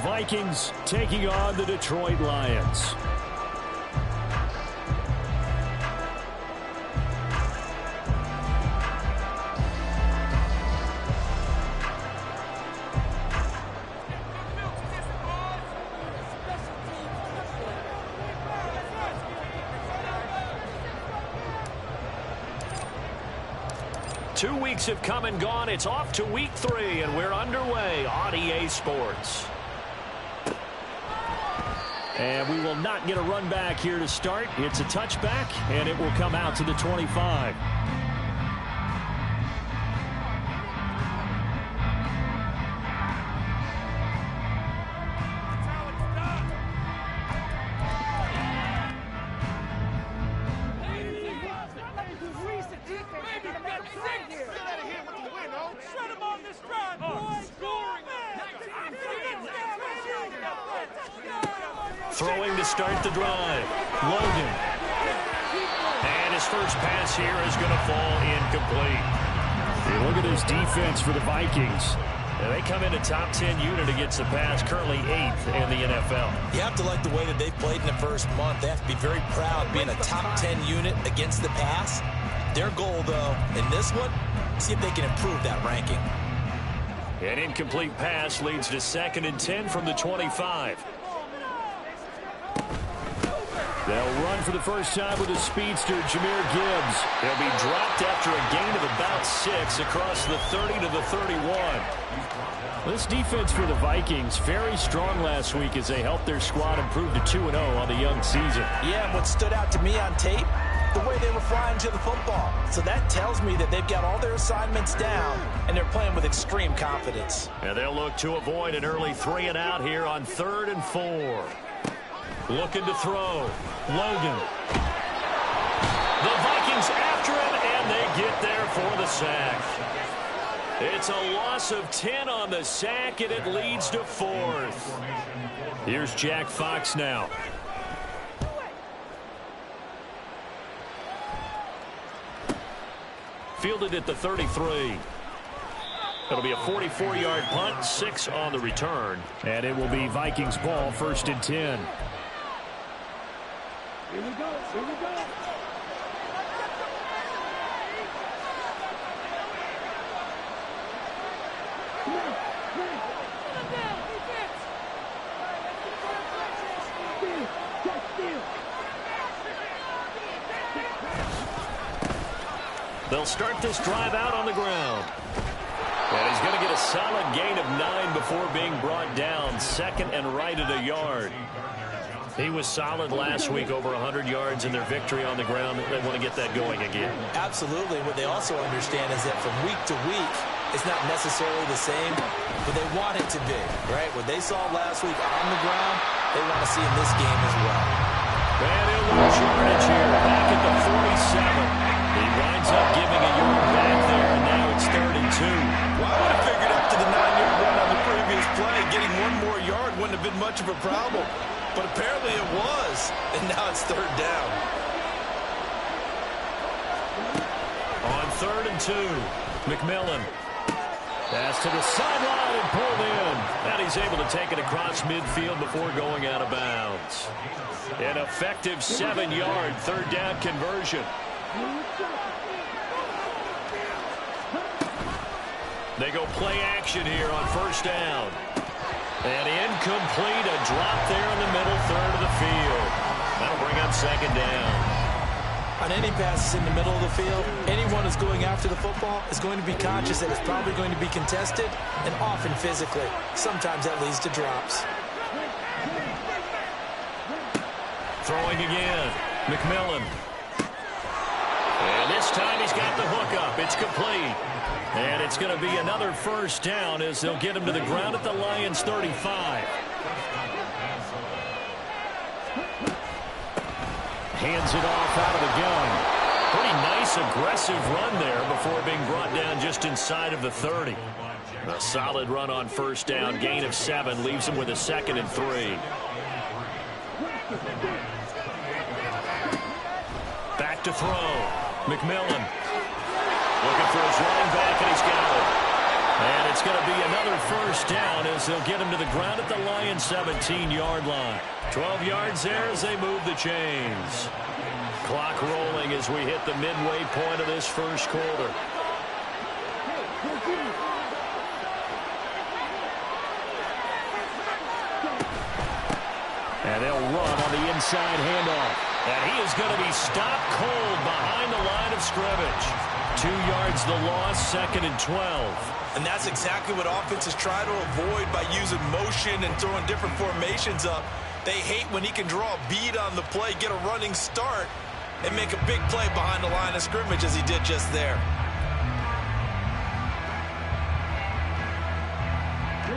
Vikings taking on the Detroit Lions. Two weeks have come and gone. It's off to week 3, and we're underway on EA Sports. And we will not get a run back here to start. It's a touchback, and it will come out to the 25. Throwing to start the drive. Logan. And his first pass here is going to fall incomplete. Hey, look at this defense for the Vikings. And they come in a top 10 unit against the pass, currently 8th in the NFL. You have to like the way that they've played in the first month. They have to be very proud being a top 10 unit against the pass. Their goal, though, in this one, see if they can improve that ranking. An incomplete pass leads to 2nd and 10 from the 25. They'll run for the first time with a speedster, Jahmyr Gibbs. He'll be dropped after a gain of about 6 across the 30 to the 31. This defense for the Vikings, very strong last week as they helped their squad improve to 2-0 on the young season. Yeah, and what stood out to me on tape, the way they were flying to the football. So that tells me that they've got all their assignments down, and they're playing with extreme confidence. And they'll look to avoid an early 3-and-out here on 3rd and 4. Looking to throw. Logan. The Vikings after him, and they get there for the sack. It's a loss of 10 on the sack, and it leads to 4th. Here's Jack Fox now. Fielded at the 33. It'll be a 44-yard punt, 6 on the return. And it will be Vikings ball, 1st and 10. Here we go. Here we go. They'll start this drive out on the ground. And he's going to get a solid gain of 9 before being brought down. 2nd and right at a yard. He was solid last week, over 100 yards in their victory on the ground. They want to get that going again. Absolutely. What they also understand is that from week to week, it's not necessarily the same, but they want it to be, right? What they saw last week on the ground, they want to see in this game as well. And he'll lose yardage here, back at the 47. He winds up giving a yard back there, and now it's 3rd and 2. Well, I would have figured after the 9-yard run on the previous play, getting one more yard wouldn't have been much of a problem. But apparently it was, and now it's 3rd down. On 3rd and 2, McMillan. Pass to the sideline and pulled in. And he's able to take it across midfield before going out of bounds. An effective 7-yard 3rd down conversion. They go play action here on 1st down. And incomplete, a drop there in the middle 3rd of the field. That'll bring up 2nd down. On any passes in the middle of the field, anyone who's going after the football is going to be conscious that it's probably going to be contested, and often physically. Sometimes that leads to drops. Throwing again, McMillan. And this time he's got the hook up. It's complete. And it's going to be another 1st down as they'll get him to the ground at the Lions' 35. Hands it off out of the gun. Pretty nice, aggressive run there before being brought down just inside of the 30. A solid run on 1st down. Gain of 7 leaves him with a 2nd and 3. Back to throw. McMillan. Looking for his running back, and he's got it. And it's going to be another first down as they'll get him to the ground at the Lions' 17-yard line. 12 yards there as they move the chains. Clock rolling as we hit the midway point of this first quarter. And they'll run on the inside handoff. And he is going to be stopped cold behind the line of scrimmage. 2 yards the loss, 2nd and 12. And that's exactly what offenses try to avoid by using motion and throwing different formations up. They hate when he can draw a bead on the play, get a running start, and make a big play behind the line of scrimmage as he did just there.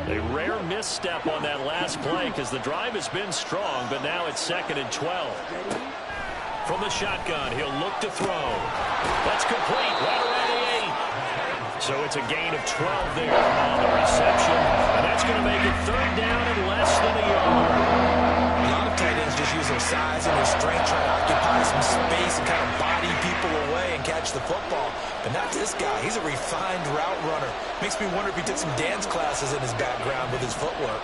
A rare misstep on that last play because the drive has been strong, but now it's 2nd and 12. From the shotgun, he'll look to throw. That's complete, right around the 8. So it's a gain of 12 there on the reception, and that's going to make it 3rd down and less than a yard. A lot of tight ends just use their size and their strength, try to occupy some space and kind of body people away and catch the football. But not this guy. He's a refined route runner. Makes me wonder if he took some dance classes in his background with his footwork.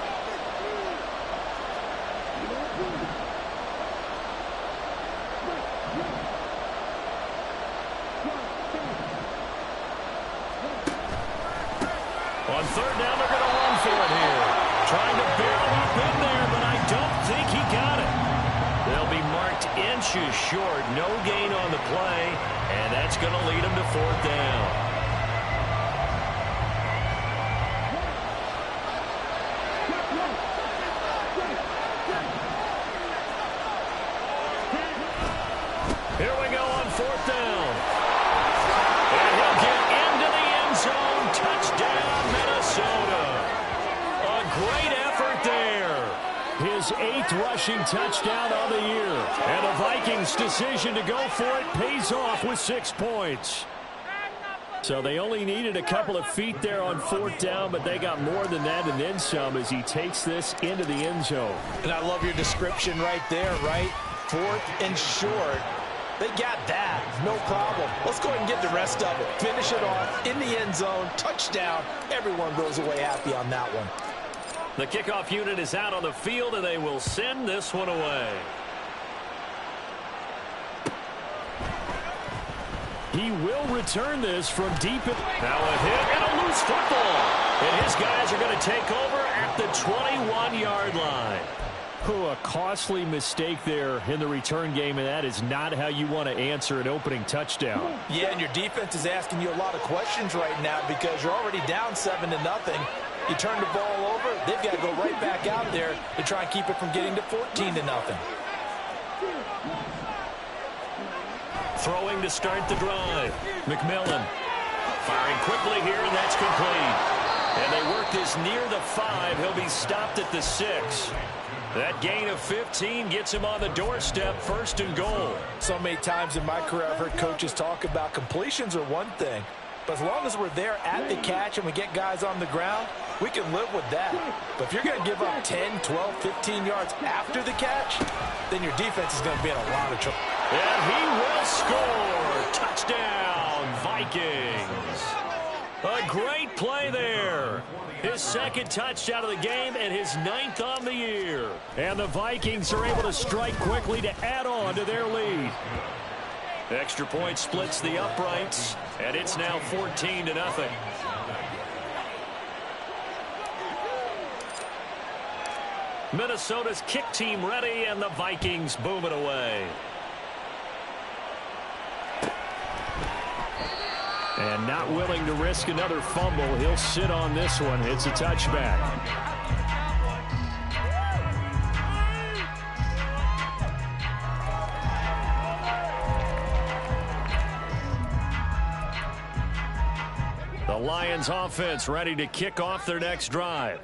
On 3rd down, they're going to run for it here. Trying to barrel up in there, but I don't think he got it. They'll be marked inches short. No gain on the play, and that's going to lead them to 4th down. Here we go on 4th down. And he'll get into the end zone. Touchdown, Minnesota. A great effort there. His 8th rushing touchdown of the year. And the Vikings' decision to go for it pays off with 6 points. So they only needed a couple of feet there on 4th down, but they got more than that and then some as he takes this into the end zone. And I love your description right there, right? 4th and short. They got that. No problem. Let's go ahead and get the rest of it. Finish it off in the end zone. Touchdown. Everyone goes away happy on that one. The kickoff unit is out on the field, and they will send this one away. He will return this from deep. Now a hit and a loose football. And his guys are going to take over at the 21-yard line. A costly mistake there in the return game, and that is not how you want to answer an opening touchdown. Yeah, and your defense is asking you a lot of questions right now because you're already down 7-0. You turn the ball over, they've got to go right back out there to try and keep it from getting to 14-0. Throwing to start the drive. McMillan firing quickly here, and that's complete. And they work this near the 5. He'll be stopped at the 6. That gain of 15 gets him on the doorstep, 1st and goal. So many times in my career I've heard coaches talk about completions are one thing, but as long as we're there at the catch and we get guys on the ground, we can live with that. But if you're going to give up 10, 12, 15 yards after the catch, then your defense is going to be in a lot of trouble. And he will score. Touchdown, Vikings. A great play there. His 2nd touchdown of the game and his 9th on the year. And the Vikings are able to strike quickly to add on to their lead. Extra point splits the uprights, and it's now 14-0. Minnesota's kick team ready, and the Vikings boom it away. And not willing to risk another fumble. He'll sit on this one. It's a touchback. The Lions offense ready to kick off their next drive.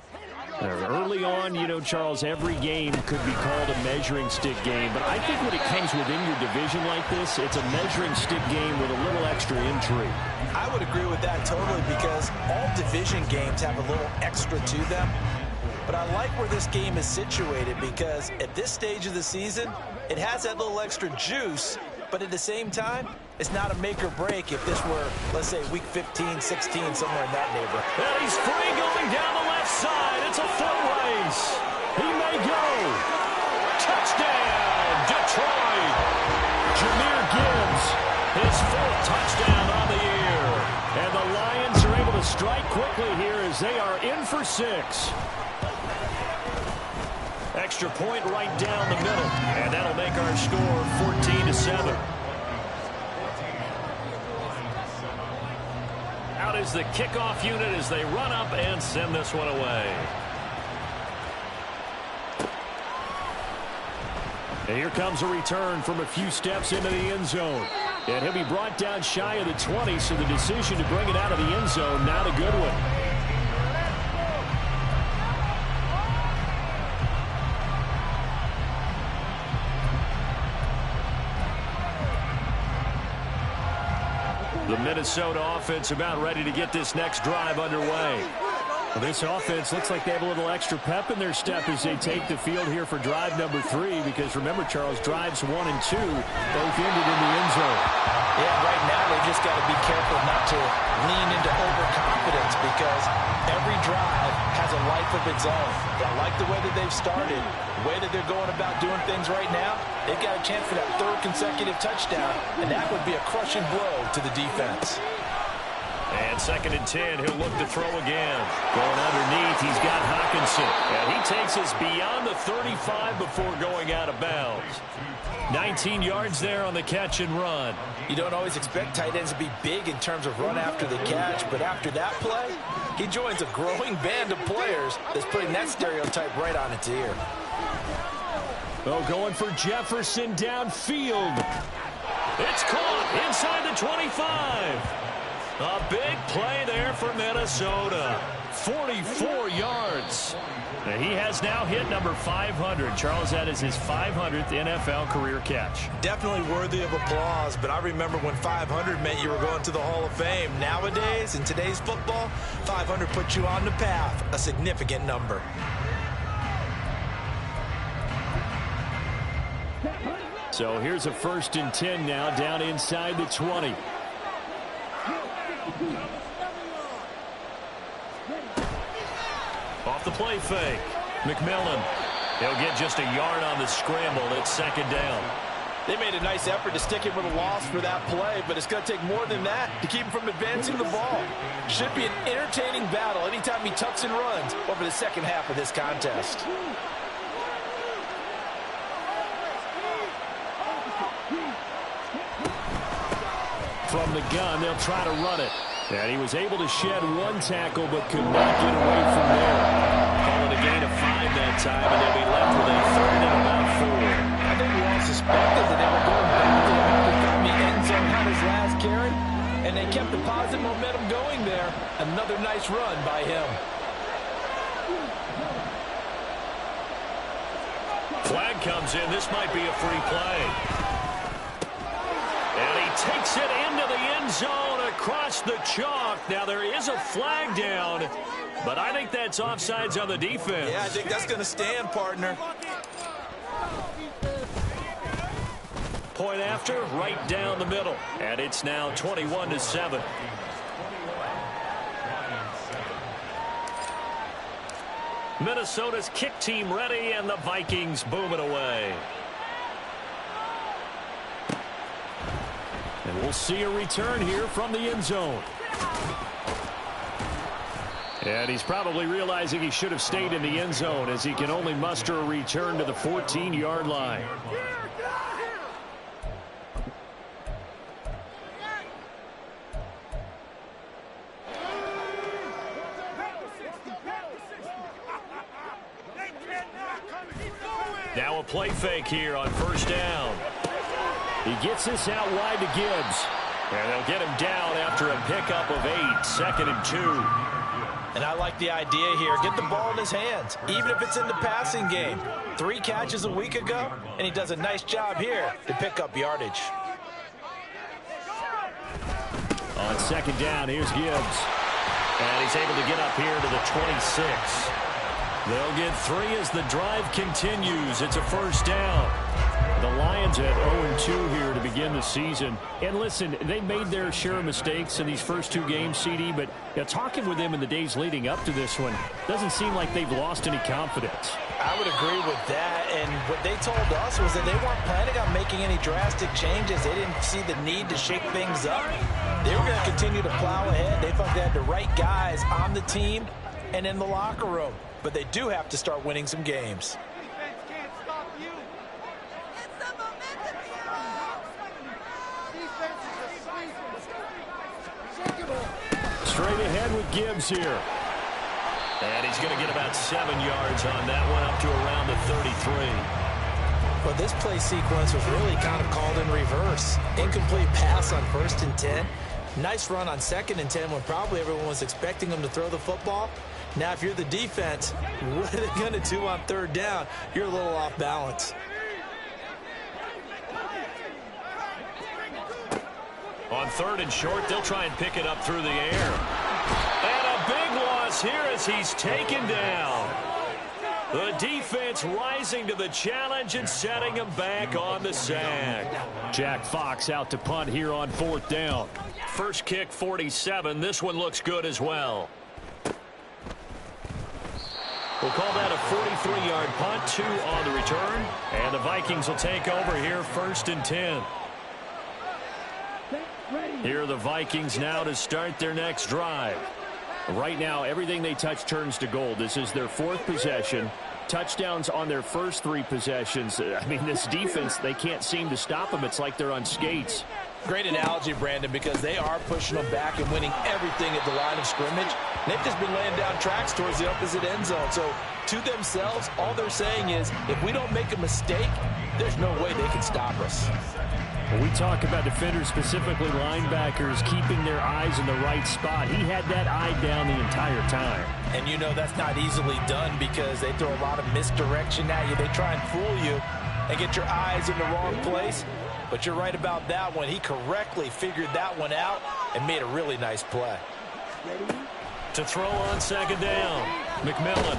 Early on, you know, Charles, every game could be called a measuring stick game. But I think when it comes within your division like this, it's a measuring stick game with a little extra intrigue. I would agree with that totally because all division games have a little extra to them. But I like where this game is situated because at this stage of the season, it has that little extra juice. But at the same time, It's not a make or break if this were, let's say, week 15, 16, somewhere in that neighborhood. And he's free going down the left side. It's a foot race. He may go. Touchdown, Detroit. Jahmyr Gibbs, his 4th touchdown on the year. And the Lions are able to strike quickly here as they are in for 6. Extra point right down the middle. And that'll make our score 14-7. Out is the kickoff unit as they run up and send this one away. And here comes a return from a few steps into the end zone. And he'll be brought down shy of the 20, so the decision to bring it out of the end zone, not a good one. The Minnesota offense about ready to get this next drive underway. Well, this offense looks like they have a little extra pep in their step as they take the field here for drive number 3, because remember, Charles, drives 1 and 2 both ended in the end zone. Yeah, right now they've just got to be careful not to lean into overconfidence, because every drive has a life of its own. I like the way that they've started, the way that they're going about doing things right now. They've got a chance for that 3rd consecutive touchdown, and that would be a crushing blow to the defense. And 2nd and 10, he'll look to throw again. Going underneath, he's got Hockenson. And he takes us beyond the 35 before going out of bounds. 19 yards there on the catch and run. You don't always expect tight ends to be big in terms of run after the catch, but after that play, he joins a growing band of players that's putting that stereotype right on its ear. Oh, going for Jefferson downfield. It's caught inside the 25. A big play there for Minnesota. 44 yards. And he has now hit number 500. Charles, that is his 500th NFL career catch. Definitely worthy of applause, but I remember when 500 meant you were going to the Hall of Fame. Nowadays, in today's football, 500 puts you on the path, a significant number. So here's a 1st and 10 now, down inside the 20. Off the play fake. McMillan. He'll get just a yard on the scramble. It's 2nd down. They made a nice effort to stick him with a loss for that play, but it's going to take more than that to keep him from advancing the ball. Should be an entertaining battle anytime he tucks and runs over the second half of this contest. From the gun, they'll try to run it. And he was able to shed 1 tackle, but could not get away from there. Calling a gain of 5 that time, and they'll be left with a 3rd and about 4. I think we all suspected that they were going back to the man who got the end zone on his last carry, and they kept the positive momentum going there. Another nice run by him. Flag comes in. This might be a free play. And he takes it into the end zone across the chalk. Now, there is a flag down, but I think that's offsides on the defense. Yeah, I think that's going to stand, partner. Point after, right down the middle. And it's now 21-7. Minnesota's kick team ready, and the Vikings boom it away. And we'll see a return here from the end zone. And he's probably realizing he should have stayed in the end zone, as he can only muster a return to the 14-yard line. Now a play fake here on 1st down. He gets this out wide to Gibbs. And they'll get him down after a pickup of 8, 2nd and 2. And I like the idea here. Get the ball in his hands, even if it's in the passing game. 3 catches a week ago, and he does a nice job here to pick up yardage. On 2nd down, here's Gibbs. And he's able to get up here to the 26. They'll get 3 as the drive continues. It's a 1st down. The Lions at 0-2 here to begin the season. And listen, they made their share of mistakes in these first two games, CD, but talking with them in the days leading up to this one, doesn't seem like they've lost any confidence. I would agree with that, and what they told us was that they weren't planning on making any drastic changes. They didn't see the need to shake things up. They were going to continue to plow ahead. They felt they had the right guys on the team and in the locker room, but they do have to start winning some games. Straight ahead with Gibbs here. And he's going to get about 7 yards on that one, up to around the 33. Well, this play sequence was really kind of called in reverse. Incomplete pass on 1st and 10. Nice run on 2nd and 10 when probably everyone was expecting him to throw the football. Now, if you're the defense, what are they going to do on 3rd down? You're a little off balance. On 3rd and short, they'll try and pick it up through the air. And a big loss here as he's taken down. The defense rising to the challenge and setting him back on the sack. Jack Fox out to punt here on 4th down. First kick, 47. This one looks good as well. We'll call that a 43-yard punt, 2 on the return. And the Vikings will take over here, 1st and 10. Here are the Vikings now to start their next drive. Right now, everything they touch turns to gold. This is their 4th possession. Touchdowns on their first 3 possessions. I mean, this defense, they can't seem to stop them. It's like they're on skates. Great analogy, Brandon, because they are pushing them back and winning everything at the line of scrimmage. They've just been laying down tracks towards the opposite end zone. So, to themselves, all they're saying is, if we don't make a mistake, there's no way they can stop us. When we talk about defenders, specifically linebackers, keeping their eyes in the right spot, he had that eye down the entire time. And you know that's not easily done because they throw a lot of misdirection at you. They try and fool you and get your eyes in the wrong place. But you're right about that one. He correctly figured that one out and made a really nice play. To throw on 2nd down, McMillan.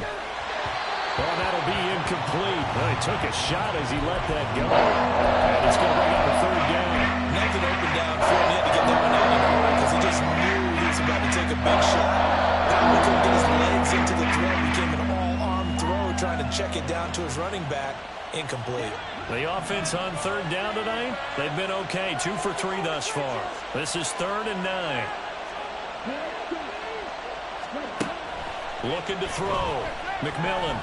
Well, that'll be incomplete. Well, he took a shot as he let that go. And it's going to bring up a 3rd down. Nothing open downfield. He had to get that one out of the way because he just knew he was about to take a big shot. Probably couldn't get his legs into the throw. Became an all-arm throw trying to check it down to his running back. Incomplete. The offense on 3rd down tonight, they've been okay. 2 for 3 thus far. This is 3rd and 9. Looking to throw. McMillan.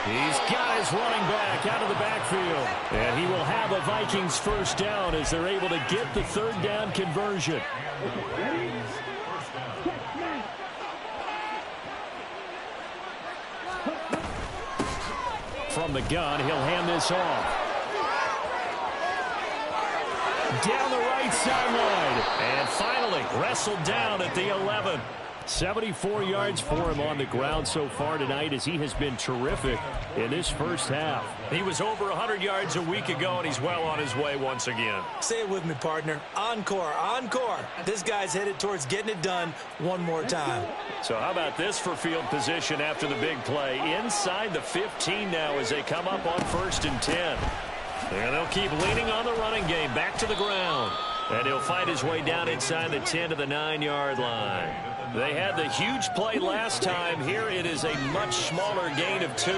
He's got his running back out of the backfield. And he will have a Vikings 1st down as they're able to get the 3rd down conversion. From the gun, he'll hand this off. Down the right sideline. And finally wrestled down at the 11. 74 yards for him on the ground so far tonight as he has been terrific in this first half. He was over 100 yards a week ago, and he's well on his way once again. Say it with me, partner. Encore, encore. This guy's headed towards getting it done one more time. So how about this for field position after the big play? Inside the 15 now as they come up on 1st and 10. And they'll keep leaning on the running game. Back to the ground. And he'll fight his way down inside the 10 to the 9-yard line. They had the huge play last time. Here it is a much smaller gain of 2.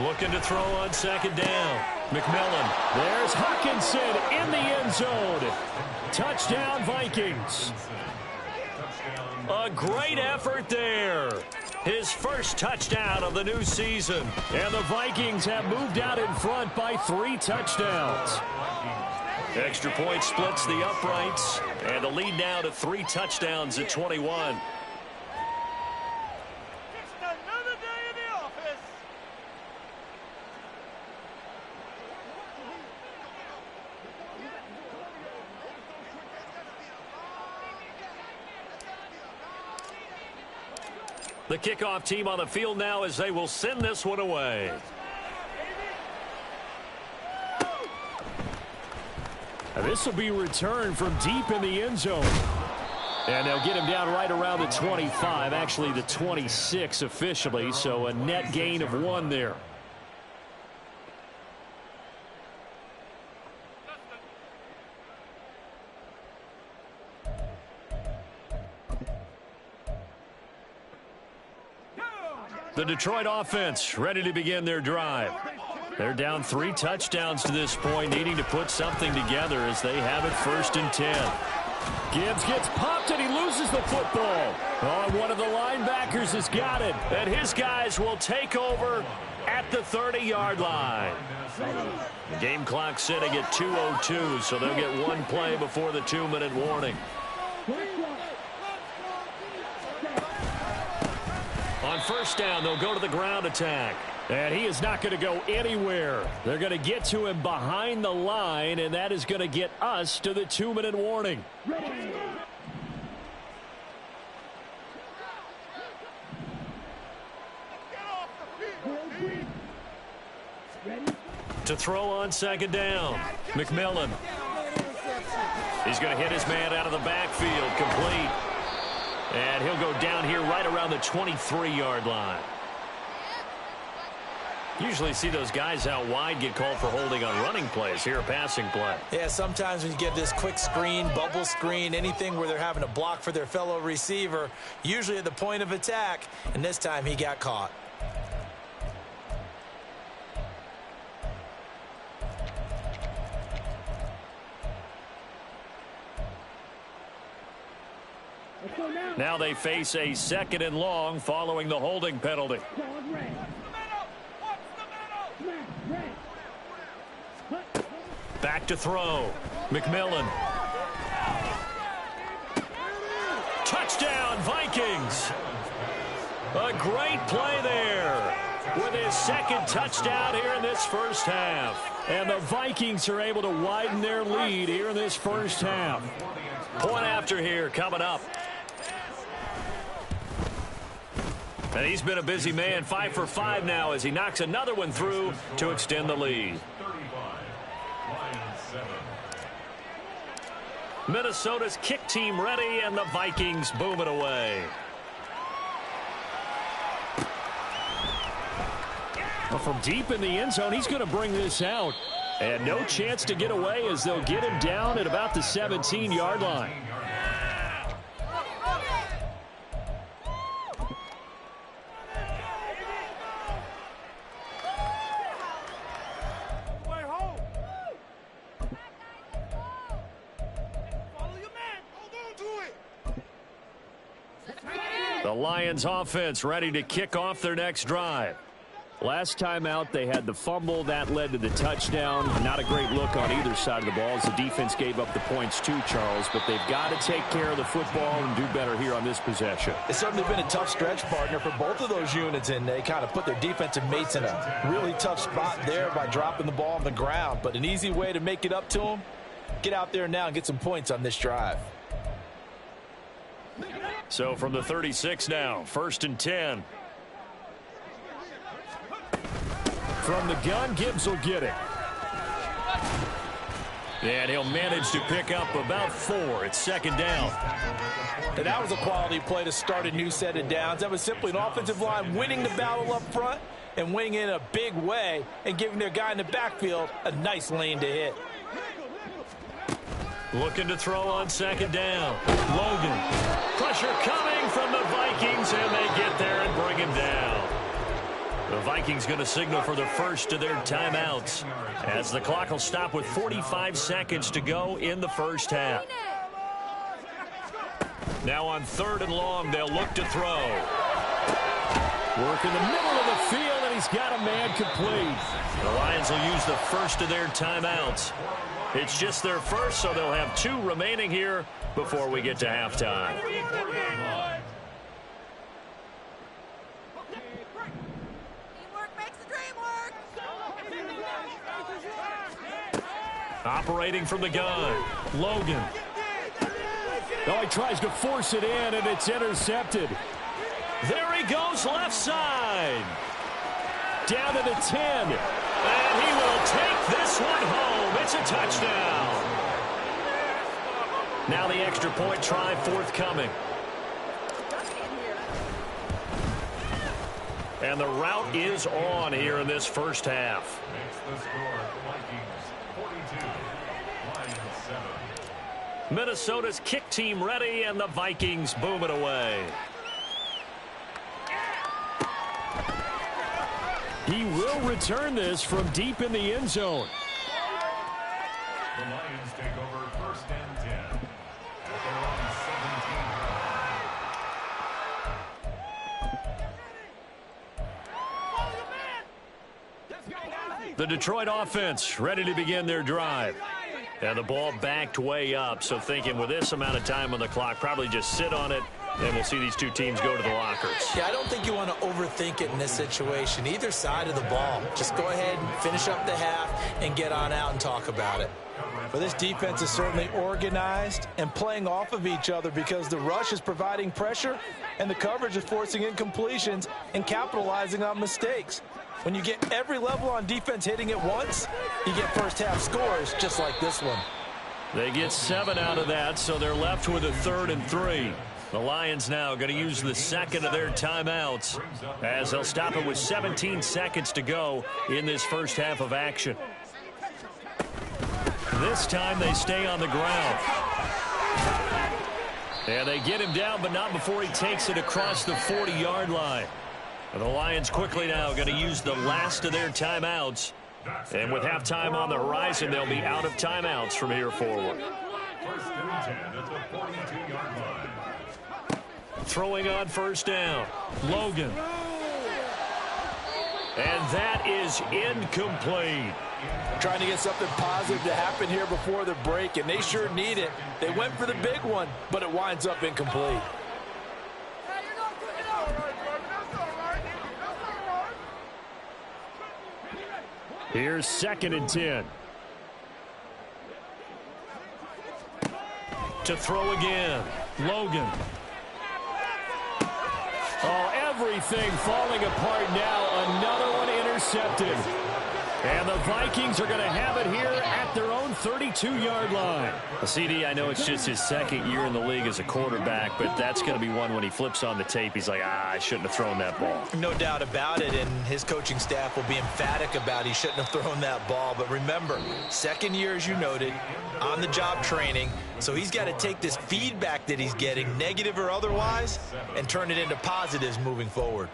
Looking to throw on 2nd down. McMillan. There's Hawkinson in the end zone. Touchdown, Vikings. A great effort there. His first touchdown of the new season. And the Vikings have moved out in front by 3 touchdowns. Extra point splits the uprights. And the lead now to 3 touchdowns at 21. The kickoff team on the field now as they will send this one away. This will be returned from deep in the end zone. And they'll get him down right around the 25, actually the 26 officially, so a net gain of 1 there. The Detroit offense ready to begin their drive. They're down 3 touchdowns to this point, needing to put something together as they have it 1st and 10. Gibbs gets popped and he loses the football. Oh, one of the linebackers has got it. And his guys will take over at the 30-yard line. The game clock sitting at 2:02, so they'll get 1 play before the 2-minute warning. On 1st down, they'll go to the ground attack. And he is not going to go anywhere. They're going to get to him behind the line, and that is going to get us to the 2-minute warning. To throw on 2nd down, McMillan. He's going to hit his man out of the backfield, complete. And he'll go down here right around the 23-yard line. Usually see those guys out wide get called for holding on running plays. Here, a passing play. Yeah, sometimes when you get this quick screen, bubble screen, anything where they're having to block for their fellow receiver, usually at the point of attack, and this time he got caught. Now they face a 2nd and long following the holding penalty. Back to throw. McMillan. Touchdown, Vikings. A great play there with his 2nd touchdown here in this 1st half. And the Vikings are able to widen their lead here in this 1st half. Point after here coming up. And he's been a busy man, 5 for 5 now as he knocks another one through to extend the lead. Minnesota's kick team ready, and the Vikings boom it away. Well, from deep in the end zone, he's going to bring this out. And no chance to get away as they'll get him down at about the 17-yard line. The Lions offense ready to kick off their next drive. Last time out, they had the fumble. That led to the touchdown. Not a great look on either side of the ball as the defense gave up the points too, Charles. But they've got to take care of the football and do better here on this possession. It's certainly been a tough stretch, partner, for both of those units, and they kind of put their defensive mates in a really tough spot there by dropping the ball on the ground. But an easy way to make it up to them, get out there now and get some points on this drive. So from the 36 now, 1st and 10. From the gun, Gibbs will get it. And he'll manage to pick up about 4. It's 2nd down. And that was a quality play to start a new set of downs. That was simply an offensive line winning the battle up front and winning it in a big way and giving their guy in the backfield a nice lane to hit. Looking to throw on 2nd down. Logan. Pressure coming from the Vikings, and they get there and bring him down. The Vikings going to signal for the first of their timeouts as the clock will stop with 45 seconds to go in the 1st half. Now on 3rd and long, they'll look to throw. Work in the middle of the field, and he's got a man complete. The Lions will use the first of their timeouts. It's just their first, so they'll have 2 remaining here before we get to halftime. Operating from the gun, Logan. Oh, he tries to force it in, and it's intercepted. There he goes, left side. Down to the 10. And he will take this one home. It's a touchdown. Now the extra point try forthcoming. And the route is on here in this first half. Makes the score, Vikings 42, Lions 7. Minnesota's kick team ready, and the Vikings boom it away. He will return this from deep in the end zone. The Lions take over first and 10 at their own 17. The Detroit offense ready to begin their drive. And the ball backed way up, so thinking with this amount of time on the clock, probably just sit on it, and we'll see these two teams go to the lockers. Yeah, I don't think you want to overthink it in this situation. Either side of the ball. Just go ahead and finish up the half and get on out and talk about it. Well, this defense is certainly organized and playing off of each other because the rush is providing pressure and the coverage is forcing incompletions and capitalizing on mistakes. When you get every level on defense hitting at once, you get first half scores just like this one. They get 7 out of that, so they're left with a 3rd and 3. The Lions now going to use the second of their timeouts as they'll stop it with 17 seconds to go in this first half of action. This time they stay on the ground. And they get him down, but not before he takes it across the 40-yard line. And the Lions quickly now going to use the last of their timeouts. And with halftime on the horizon, they'll be out of timeouts from here forward. First and 10 at the 42-yard line. Throwing on first down, Logan. And that is incomplete. Trying to get something positive to happen here before the break, and they sure need it. They went for the big one, but it winds up incomplete. Here's 2nd and 10. To throw again, Logan. Oh, everything falling apart now. Another one intercepted. And the Vikings are going to have it here at their own 32-yard line. CD, I know it's just his second year in the league as a quarterback, but that's going to be one when he flips on the tape. He's like, I shouldn't have thrown that ball. No doubt about it, and his coaching staff will be emphatic about he shouldn't have thrown that ball. But remember, second year, as you noted, on-the-job training, so he's got to take this feedback that he's getting, negative or otherwise, and turn it into positives moving forward.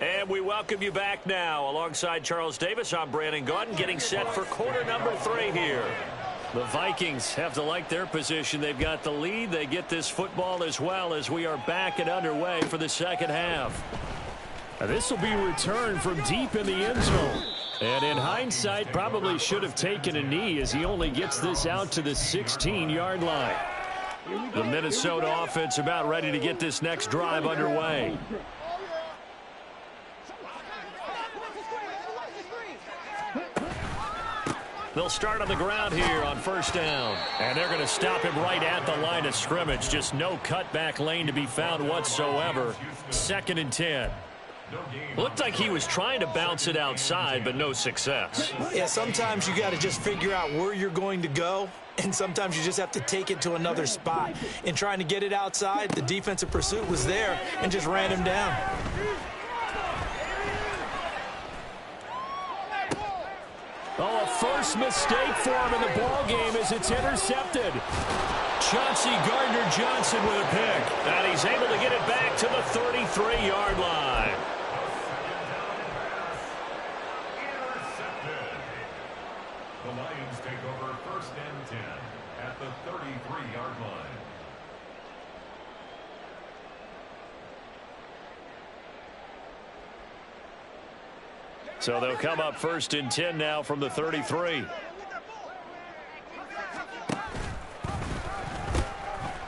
And we welcome you back now. Alongside Charles Davis, I'm Brandon Gaudin, getting set for quarter number 3 here. The Vikings have to like their position. They've got the lead. They get this football as well as we are back and underway for the second half. Now, this will be returned from deep in the end zone. And in hindsight, probably should have taken a knee as he only gets this out to the 16-yard line. The Minnesota offense about ready to get this next drive underway. They'll start on the ground here on first down. And they're going to stop him right at the line of scrimmage. Just no cutback lane to be found whatsoever. 2nd and 10. Looked like he was trying to bounce it outside, but no success. Yeah, sometimes you got to just figure out where you're going to go, and sometimes you just have to take it to another spot. In trying to get it outside, the defensive pursuit was there and just ran him down. Oh, a first mistake for him in the ball game as it's intercepted. Chauncey Gardner-Johnson with a pick. And he's able to get it back to the 33-yard line. Intercepted. The Lions take over first and 10 at the 33-yard line. So they'll come up first and 10 now from the 33.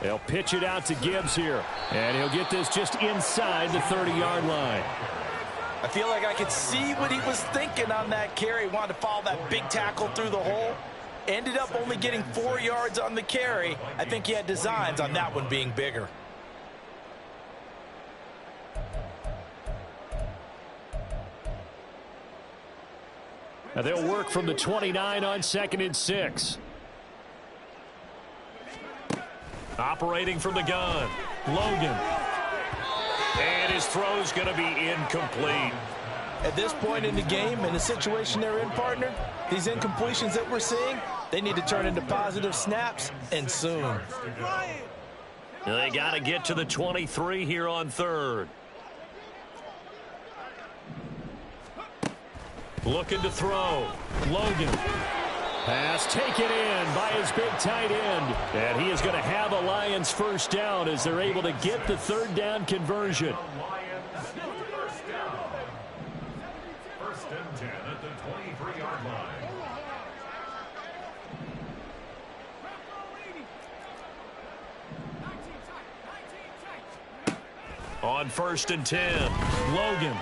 They'll pitch it out to Gibbs here. And he'll get this just inside the 30-yard line. I feel like I could see what he was thinking on that carry. Wanted to follow that big tackle through the hole. Ended up only getting 4 yards on the carry. I think he had designs on that one being bigger. And they'll work from the 29 on 2nd and 6. Operating from the gun, Logan. And his throw's going to be incomplete. At this point in the game, in the situation they're in, partner, these incompletions that we're seeing, they need to turn into positive snaps, and soon. They got to get to the 23 here on 3rd. Looking to throw. Logan. Pass taken in by his big tight end. And he is going to have a Lions first down as they're able to get the 3rd down conversion. First and 10 at the 23-yard line. On 1st and 10, Logan.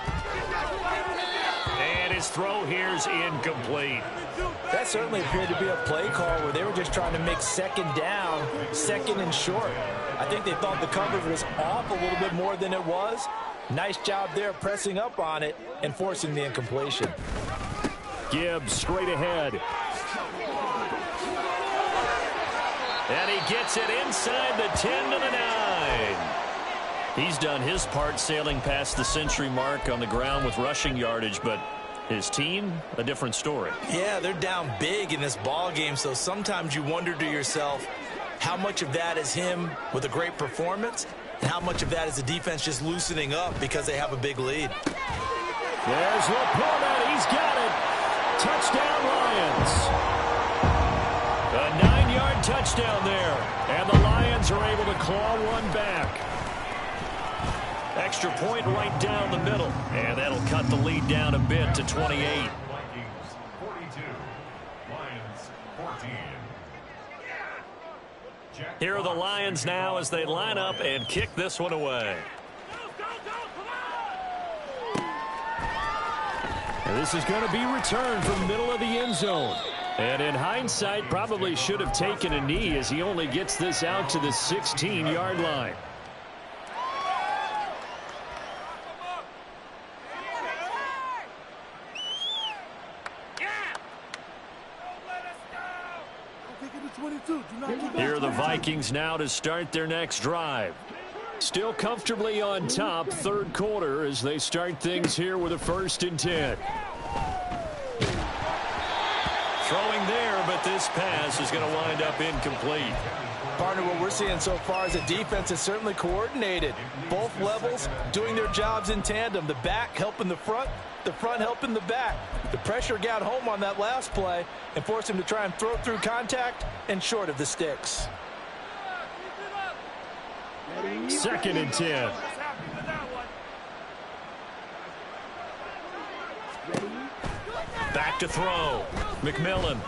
And his throw here's incomplete. That certainly appeared to be a play call where they were just trying to make 2nd down, 2nd and short. I think they thought the coverage was off a little bit more than it was. Nice job there pressing up on it and forcing the incompletion. Gibbs straight ahead. And he gets it inside the 10 to the 9. He's done his part sailing past the century mark on the ground with rushing yardage, but his team, a different story. Yeah, they're down big in this ball game, so sometimes you wonder to yourself how much of that is him with a great performance and how much of that is the defense just loosening up because they have a big lead. There's Laporta. He's got it. Touchdown, Lions. A 9-yard touchdown there. And the Lions are able to claw one back. Extra point right down the middle. And that'll cut the lead down a bit to 28. Vikings 42, Lions 14. Here are the Lions now as they line up and kick this one away. And this is going to be returned from the middle of the end zone. And in hindsight, probably should have taken a knee as he only gets this out to the 16-yard line. Here are the Vikings now to start their next drive. Still comfortably on top, 3rd quarter as they start things here with a 1st and 10. Throwing there, but this pass is going to wind up incomplete. Partner, what we're seeing so far is a defense that's certainly coordinated. Both levels doing their jobs in tandem. The back helping the front helping the back. The pressure got home on that last play and forced him to try and throw through contact and short of the sticks. 2nd and 10. Back to throw. McMillan.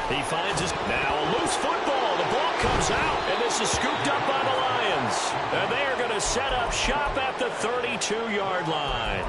He finds his now a loose football. The ball comes out, and this is scooped up by the Lions. And they are going to set up shop at the 32-yard line.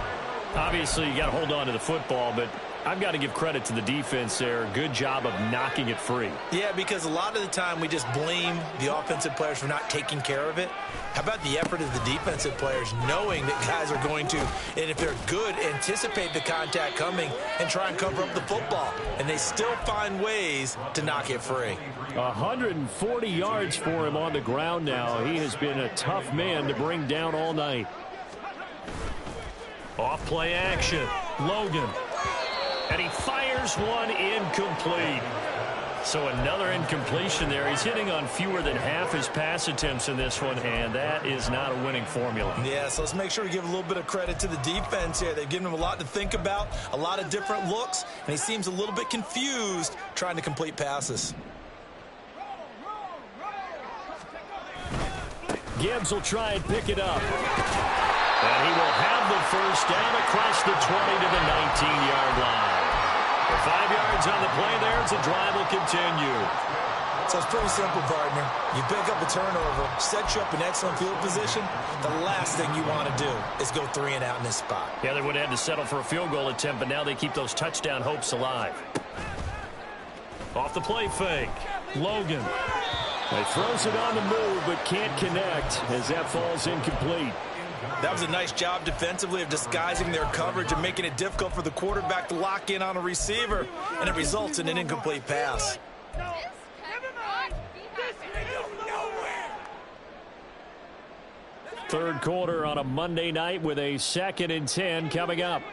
Obviously, you got to hold on to the football, but I've got to give credit to the defense there. Good job of knocking it free. Yeah, because a lot of the time we just blame the offensive players for not taking care of it. How about the effort of the defensive players knowing that guys are going to, and if they're good, anticipate the contact coming and try and cover up the football. And they still find ways to knock it free. 140 yards for him on the ground now. He has been a tough man to bring down all night. Off play action. Logan. And he fires one incomplete. So another incompletion there. He's hitting on fewer than half his pass attempts in this one, and that is not a winning formula. Yeah, so let's make sure we give a little bit of credit to the defense here. They've given him a lot to think about, a lot of different looks, and he seems a little bit confused trying to complete passes. Gibbs will try and pick it up. And he will have the first down across the 20 to the 19-yard line. 5 yards on the play there as the drive will continue. So it's pretty simple, partner. You pick up a turnover, set you up in excellent field position. The last thing you want to do is go 3 and out in this spot. Yeah, they would have had to settle for a field goal attempt, but now they keep those touchdown hopes alive. Off the play fake. Logan. He throws it on the move, but can't connect as that falls incomplete. That was a nice job defensively of disguising their coverage and making it difficult for the quarterback to lock in on a receiver, and it results in an incomplete pass. Third quarter on a Monday night with a 2nd and 10 coming up.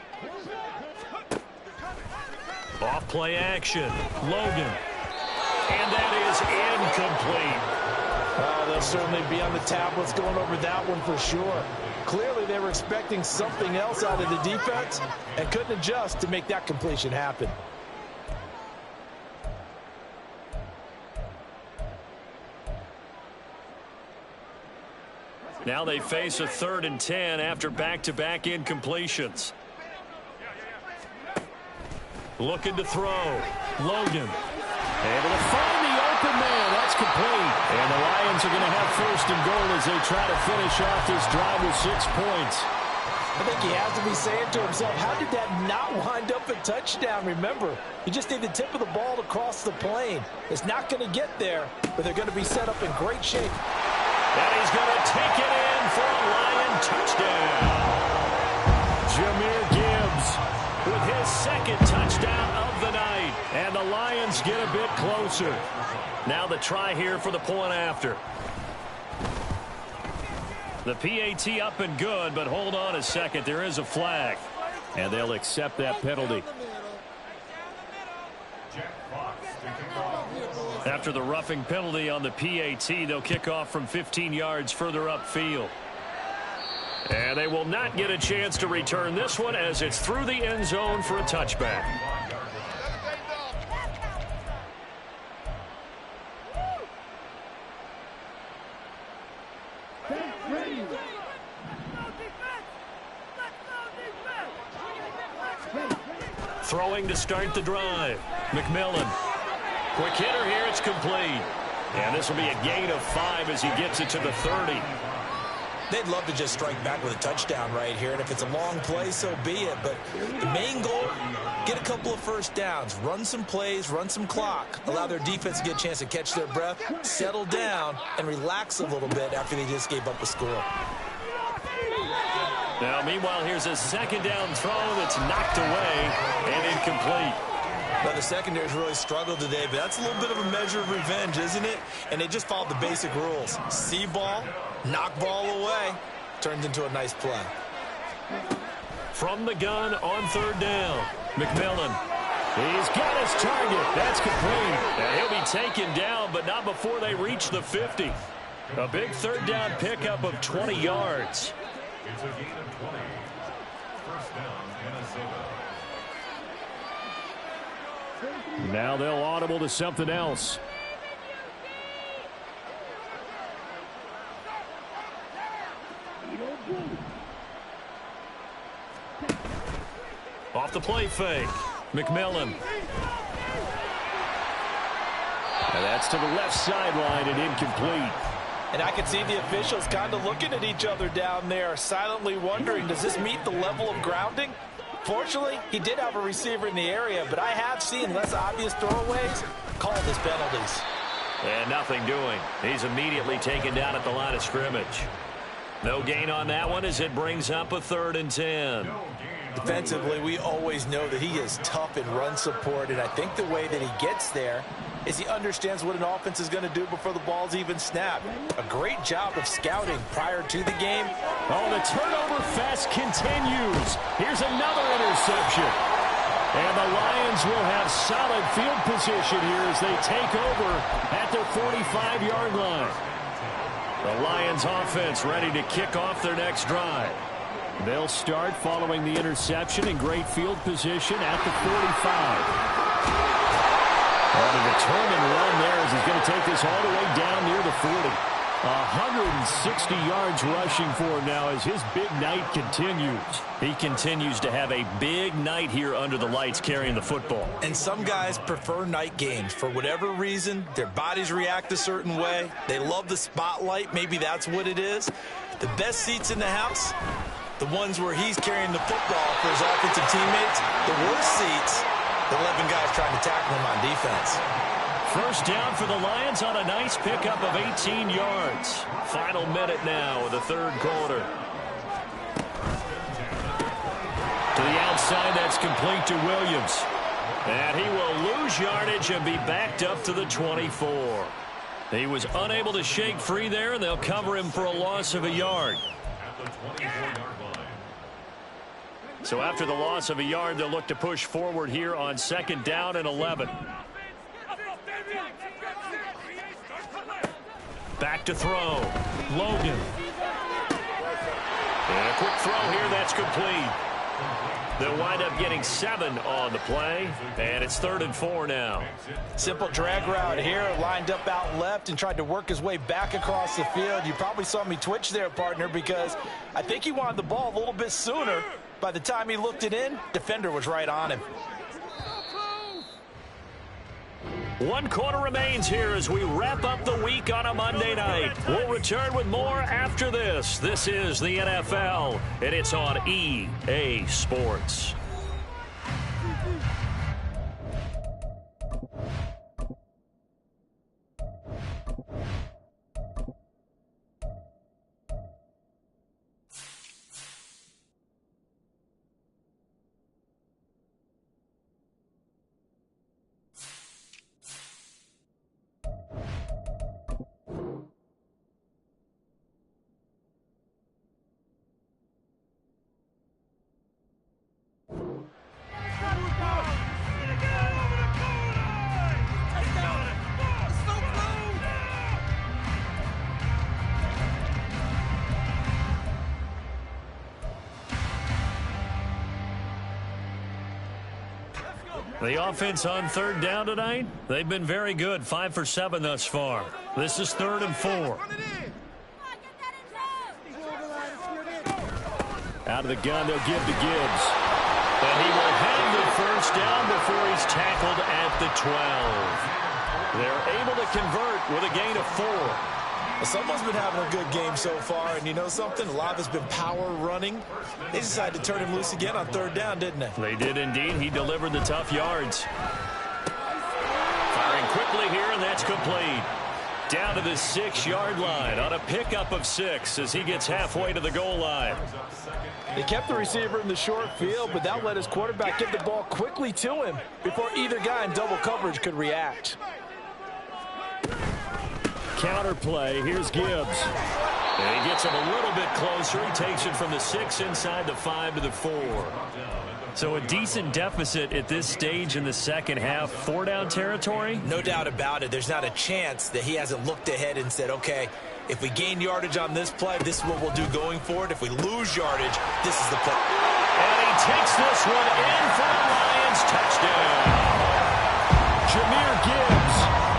Off play action. Logan. And that is incomplete. Oh, they'll certainly be on the tablets going over that one for sure. Clearly they were expecting something else out of the defense and couldn't adjust to make that completion happen. Now they face a 3rd and 10 after back-to-back incompletions. Looking to throw. Logan. Able to find the open man. That's complete. And the Lions are going to have 1st and goal as they try to finish off this drive with 6 points. I think he has to be saying to himself, how did that not wind up a touchdown? Remember, you just need the tip of the ball to cross the plane. It's not going to get there, but they're going to be set up in great shape. And he's going to take it in for a Lion touchdown. Jahmyr Gibbs with his 2nd touchdown of the night. And the Lions get a bit closer. Now the try here for the point after. The PAT up and good, but hold on a second. There is a flag. And they'll accept that penalty. After the roughing penalty on the PAT, they'll kick off from 15 yards further upfield. And they will not get a chance to return this one as it's through the end zone for a touchback. Throwing to start the drive. McMillan. Quick hitter here, it's complete. And this will be a gain of 5 as he gets it to the 30. They'd love to just strike back with a touchdown right here, and if it's a long play, so be it. But the main goal, get a couple of first downs, run some plays, run some clock, allow their defense to get a chance to catch their breath, settle down, and relax a little bit after they just gave up a score. Now, meanwhile, here's a 2nd down throw that's knocked away and incomplete. Well, the secondary's really struggled today, but that's a little bit of a measure of revenge, isn't it? And they just followed the basic rules. See ball, knock ball away, turns into a nice play. From the gun on 3rd down, McMillan. He's got his target. That's complete. And he'll be taken down, but not before they reach the 50. A big 3rd down pickup of 20 yards. It's a gain of 20. 1st down, Minnesota. Now they'll audible to something else. Off the play fake. McMillan. And that's to the left sideline and incomplete. And I can see the officials kind of looking at each other down there, silently wondering, does this meet the level of grounding? Fortunately, he did have a receiver in the area, but I have seen less obvious throwaways called as penalties. And nothing doing. He's immediately taken down at the line of scrimmage. No gain on that one as it brings up a 3rd and 10. Defensively, we always know that he is tough in run support, and I think the way that he gets there is he understands what an offense is going to do before the ball's even snapped. A great job of scouting prior to the game. Oh, the turnover fest continues. Here's another interception. And the Lions will have solid field position here as they take over at their 45-yard line. The Lions offense ready to kick off their next drive. They'll start following the interception in great field position at the 45. And a determined run there as he's going to take this all the way down near the 40. 160 yards rushing for him now as his big night continues. He continues to have a big night here under the lights carrying the football. And some guys prefer night games. For whatever reason, their bodies react a certain way. They love the spotlight. Maybe that's what it is. The best seats in the house, the ones where he's carrying the football for his offensive teammates. The worst seats, the 11 guys trying to tackle him on defense. First down for the Lions on a nice pickup of 18 yards. Final minute now of the 3rd quarter. To the outside, that's complete to Williams. And he will lose yardage and be backed up to the 24. He was unable to shake free there, and they'll cover him for a loss of a yard. At the 24-yard line. So after the loss of a yard, they'll look to push forward here on 2nd down and 11. Back to throw. Logan. And a quick throw here, that's complete. They'll wind up getting 7 on the play, and it's 3rd and 4 now. Simple drag route here, lined up out left and tried to work his way back across the field. You probably saw me twitch there, partner, because I think he wanted the ball a little bit sooner. By the time he looked it in, defender was right on him. 1 quarter remains here as we wrap up the week on a Monday night. We'll return with more after this. This is the NFL, and it's on EA Sports. The offense on 3rd down tonight, they've been very good, 5 for 7 thus far. This is 3rd and 4. Out of the gun, they'll give to Gibbs. And he will have the 1st down before he's tackled at the 12. They're able to convert with a gain of 4. Well, someone's been having a good game so far, and you know something? A lot has been power running. They decided to turn him loose again on 3rd down, didn't they? They did indeed. He delivered the tough yards. Firing quickly here, and that's complete. Down to the 6-yard line on a pickup of 6 as he gets halfway to the goal line. They kept the receiver in the short field, but that let his quarterback get the ball quickly to him before either guy in double coverage could react. Counter play. Here's Gibbs. And he gets him a little bit closer. He takes it from the 6 inside the 5 to the 4. So a decent deficit at this stage in the second half. 4-down territory? No doubt about it. There's not a chance that he hasn't looked ahead and said, okay, if we gain yardage on this play, this is what we'll do going forward. If we lose yardage, this is the play. And he takes this one in for the Lions. Touchdown. Jahmyr Gibbs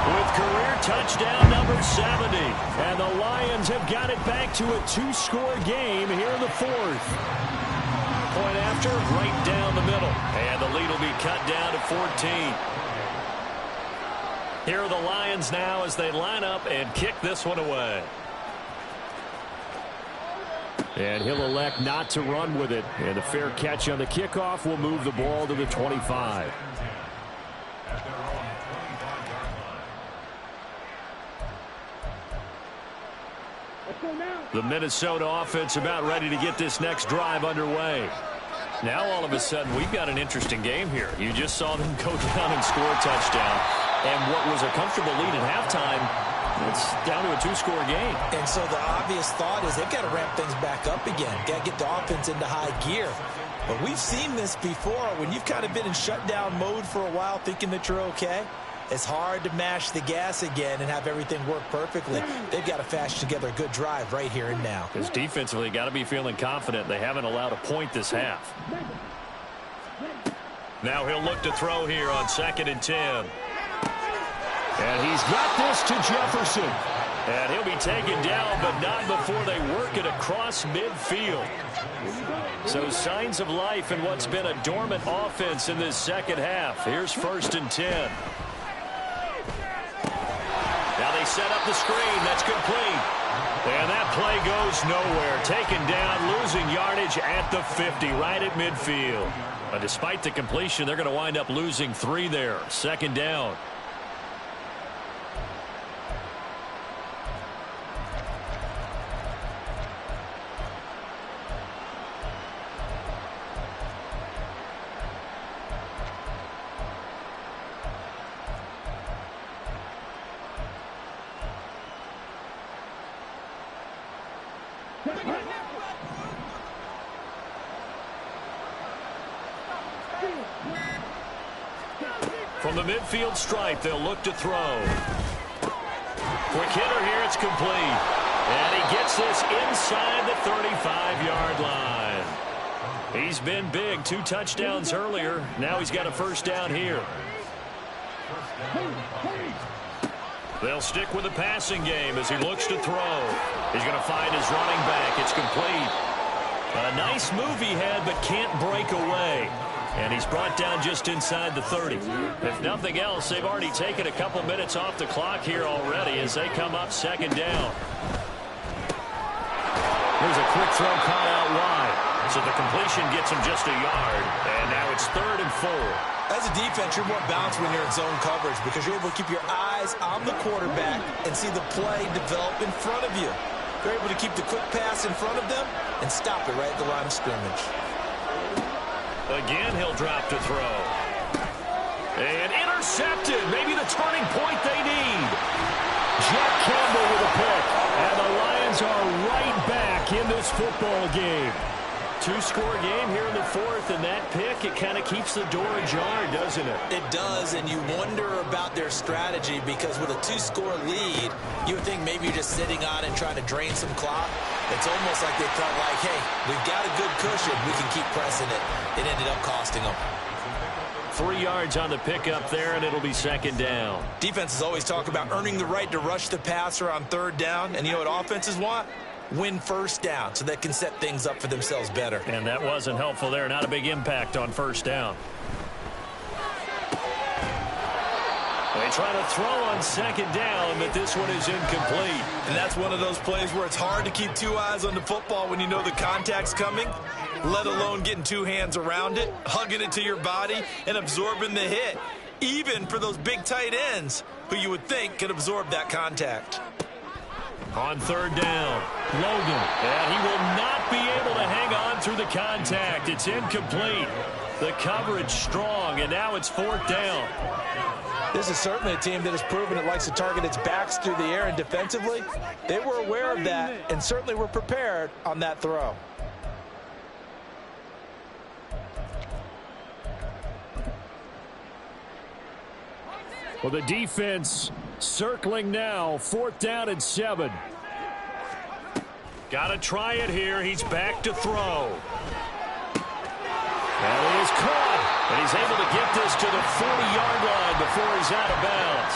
with career touchdown number 70. And the Lions have got it back to a 2-score game here in the 4th. Point after, right down the middle. And the lead will be cut down to 14. Here are the Lions now as they line up and kick this one away. And he'll elect not to run with it. And a fair catch on the kickoff will move the ball to the 25. The Minnesota offense about ready to get this next drive underway. Now all of a sudden we've got an interesting game here. You just saw them go down and score a touchdown. And what was a comfortable lead at halftime, it's down to a 2-score game. And so the obvious thought is they've got to ramp things back up again. Got to get the offense into high gear. But we've seen this before. When you've kind of been in shutdown mode for a while thinking that you're okay, it's hard to mash the gas again and have everything work perfectly. They've got to fashion together a good drive right here and now. Because defensively, got to be feeling confident. They haven't allowed a point this half. Now he'll look to throw here on 2nd and 10. And he's got this to Jefferson. And he'll be taken down, but not before they work it across midfield. So signs of life in what's been a dormant offense in this second half. Here's 1st and 10. Now they set up the screen. That's complete. And that play goes nowhere. Taken down, losing yardage at the 50, right at midfield. But despite the completion, they're going to wind up losing 3 there. 2nd down. From the midfield stripe, they'll look to throw. Quick hitter here, it's complete. And he gets this inside the 35-yard line. He's been big, 2 touchdowns earlier. Now he's got a first down here. They'll stick with the passing game as he looks to throw. He's going to find his running back. It's complete. A nice move he had, but can't break away. And he's brought down just inside the 30. If nothing else, they've already taken a couple minutes off the clock here already as they come up second down. Here's a quick throw caught out wide. So the completion gets him just a yard. And now it's 3rd and 4. As a defense, you're more balanced when you're in zone coverage because you're able to keep your eyes on the quarterback and see the play develop in front of you. You're able to keep the quick pass in front of them and stop it right at the line of scrimmage. Again, he'll drop to throw. And intercepted. Maybe the turning point they need. Jack Campbell with a pick. And the Lions are right back in this football game. 2-score game here in the 4th, and that pick, it kind of keeps the door ajar, doesn't it? It does, and you wonder about their strategy because with a 2-score lead, you would think maybe you're just sitting on and trying to drain some clock. It's almost like they felt like, hey, we've got a good cushion. We can keep pressing it. It ended up costing them. 3 yards on the pickup there, and it'll be second down. Defenses always talk about earning the right to rush the passer on 3rd down, and you know what offenses want? Win first down so they can set things up for themselves better. And that wasn't helpful there. Not a big impact on first down. They try to throw on second down, but this one is incomplete. And that's one of those plays where it's hard to keep 2 eyes on the football when you know the contact's coming, let alone getting 2 hands around it, hugging it to your body, and absorbing the hit, even for those big tight ends who you would think could absorb that contact. On 3rd down, Logan, and he will not be able to hang on through the contact. It's incomplete. The coverage strong, and now it's 4th down. This is certainly a team that has proven it likes to target its backs through the air, and defensively, they were aware of that and certainly were prepared on that throw. Well, the defense circling now, 4th down and 7. Got to try it here. He's back to throw. And he is caught. And he's able to get this to the 40-yard line before he's out of bounds.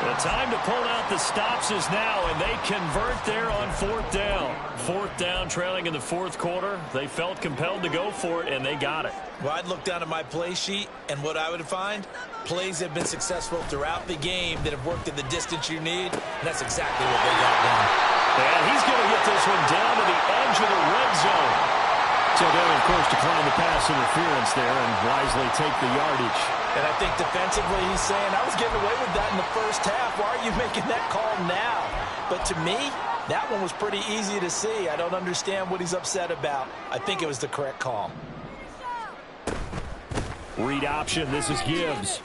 The time to pull out the stops is now, and they convert there on 4th down. 4th down, trailing in the 4th quarter. They felt compelled to go for it, and they got it. Well, I'd look down at my play sheet, and what I would find, plays have been successful throughout the game that have worked at the distance you need, and that's exactly what they got done. And he's going to get this one down to the edge of the red zone. So they'll, of course, decline the pass interference there and wisely take the yardage. And I think defensively he's saying, I was getting away with that in the first half. Why are you making that call now? But to me, that one was pretty easy to see. I don't understand what he's upset about. I think it was the correct call. Read option. This is Gibbs.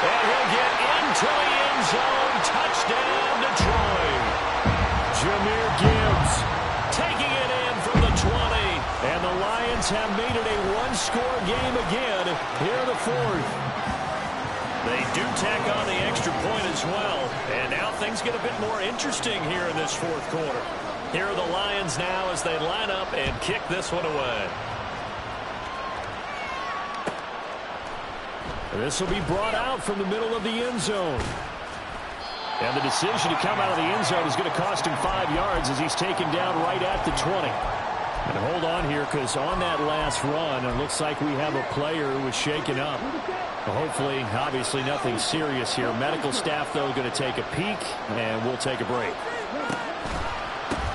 And he'll get into the end zone. Touchdown, Detroit. Jahmyr Gibbs taking it in from the 20. And the Lions have made it a one-score game again here in the 4th. They do tack on the extra point as well. And now things get a bit more interesting here in this 4th quarter. Here are the Lions now as they line up and kick this one away. This will be brought out from the middle of the end zone. And the decision to come out of the end zone is going to cost him 5 yards as he's taken down right at the 20. And hold on here because on that last run, it looks like we have a player who was shaken up. Well, hopefully, obviously nothing serious here. Medical staff, though, going to take a peek, and we'll take a break.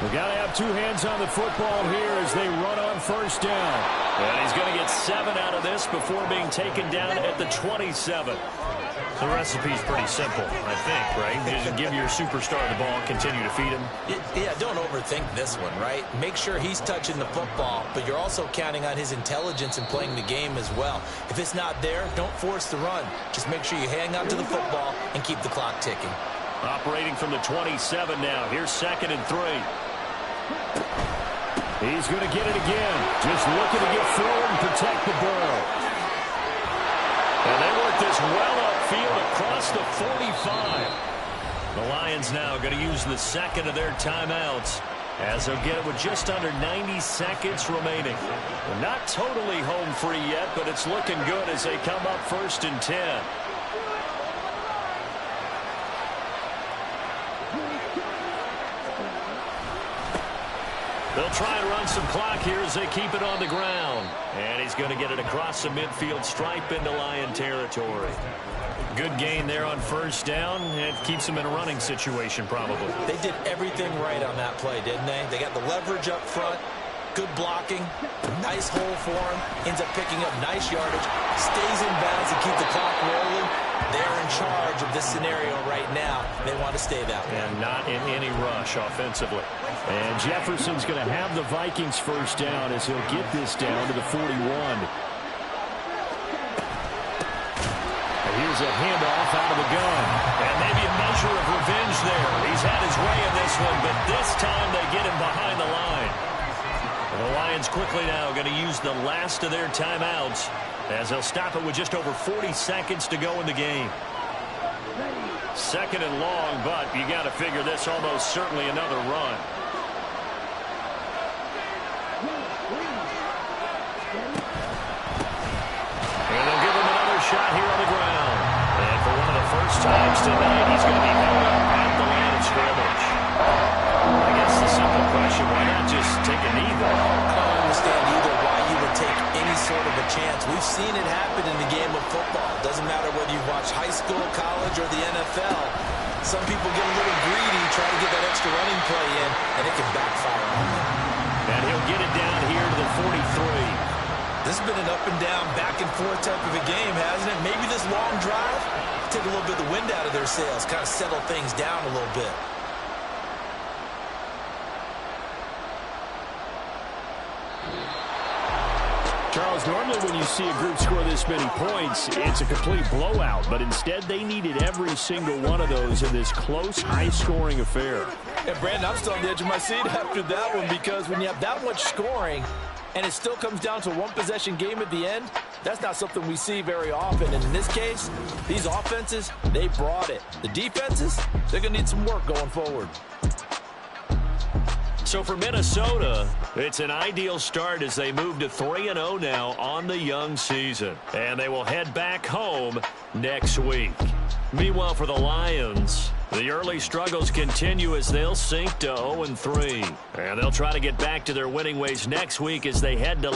We've got to have 2 hands on the football here as they run on 1st down. And he's going to get 7 out of this before being taken down at the 27. The recipe's pretty simple, I think, right? Just give your superstar the ball, continue to feed him. Yeah, don't overthink this one, right? Make sure he's touching the football, but you're also counting on his intelligence in playing the game as well. If it's not there, don't force the run. Just make sure you hang on to the football and keep the clock ticking. Operating from the 27 now. Here's 2nd and 3. He's going to get it again. Just looking to get forward and protect the ball. And they work this well upfield across the 45. The Lions now going to use the 2nd of their timeouts, as they'll get it with just under 90 seconds remaining. They're not totally home free yet, but it's looking good as they come up 1st and 10. They'll try and run some clock here as they keep it on the ground. And he's going to get it across the midfield stripe into Lion territory. Good gain there on 1st down. It keeps them in a running situation probably. They did everything right on that play, didn't they? They got the leverage up front, good blocking, nice hole for him, ends up picking up nice yardage, stays in bounds to keep the clock rolling. They're in charge of this scenario right now. They want to stay that way. And not in any rush offensively. And Jefferson's going to have the Vikings 1st down as he'll get this down to the 41. Here's a handoff out of the gun. And maybe a measure of revenge there. He's had his way in this one, but this time they get him behind the line. And the Lions quickly now going to use the last of their timeouts as they'll stop it with just over 40 seconds to go in the game. 2nd and long, but you got to figure this almost certainly another run. And they'll give him another shot here on the ground. And for one of the first times tonight, he's going to be held up at the line of scrimmage. I guess the simple question, why not just take a knee though? I don't understand either why you would take any sort of a chance. We've seen it happen in the game of football. It doesn't matter whether you watch high school, college, or the NFL. Some people get a little greedy, try to get that extra running play in, and it can backfire on them. And he'll get it down here to the 43. This has been an up and down, back and forth type of a game, hasn't it? Maybe this long drive take a little bit of the wind out of their sails, kind of settle things down a little bit. Charles, normally when you see a group score this many points, it's a complete blowout. But instead, they needed every single one of those in this close, high-scoring affair. And, Brandon, I'm still on the edge of my seat after that one because when you have that much scoring and it still comes down to a one-possession game at the end, that's not something we see very often. And in this case, these offenses, they brought it. The defenses, they're going to need some work going forward. So for Minnesota, it's an ideal start as they move to 3-0 now on the young season. And they will head back home next week. Meanwhile, for the Lions, the early struggles continue as they'll sink to 0-3. And they'll try to get back to their winning ways next week as they head to